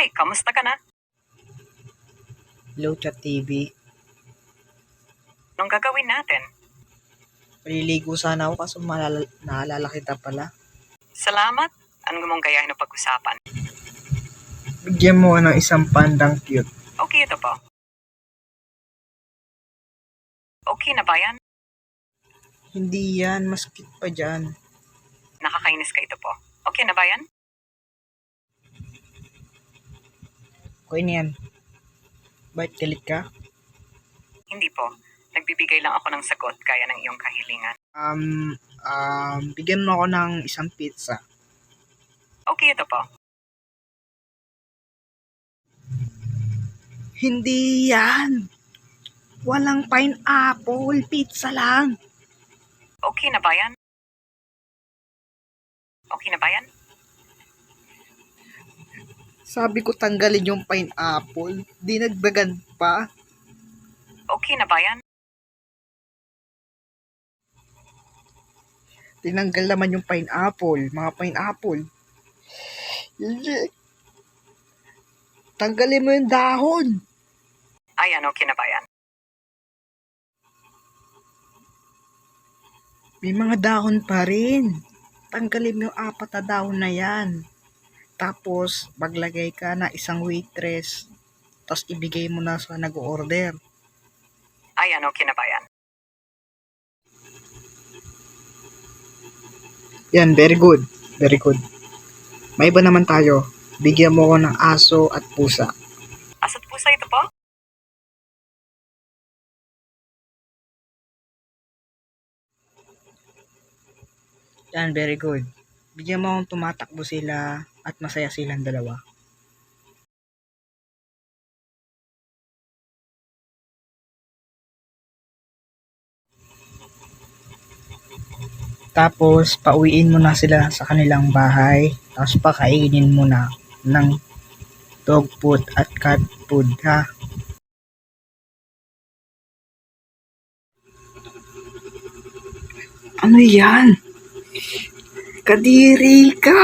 Hi, kamusta ka na? Hello, Chat TV. Anong gagawin natin? Maliligo sana ako kaso naalala kita pala. Salamat. Ano mong gayahin ng pag-usapan? Bigyan mo ng isang pandang cute. Okay ito po. Okay na ba yan? Hindi yan, mas cute pa dyan. Nakakainis ka ito po. Okay na ba yan? Okay na yan. Bakit galit ka? Hindi po. Nagbibigay lang ako ng sagot gaya ng iyong kahilingan. Bigyan mo ako ng isang pizza. Okay ito po. Hindi yan. Walang pineapple, pizza lang. Okay na ba yan? Okay na ba yan? Sabi ko tanggalin yung pineapple. Dinagdagan pa. Okay na ba yan? Tinanggal naman yung pineapple. Mga pineapple. Hindi. Tanggalin mo yung dahon. Ayan, okay na ba yan? May mga dahon pa rin. Tanggalin mo yung 4 na dahon na yan. Tapos, maglagay ka na isang waitress. Tapos, ibigay mo na sa nag-order. Ayan, okay na ba yan? Yan, very good. Very good. May iba naman tayo. Bigyan mo ko ng aso at pusa. Aso't pusa ito po? Yan, very good. Bigyan mo akong tumatakbo sila at masaya silang dalawa. Tapos, pauwiin mo na sila sa kanilang bahay. Tapos, pakainin mo na ng dog food at cat food, ha? Ano yan? Kadiri ka!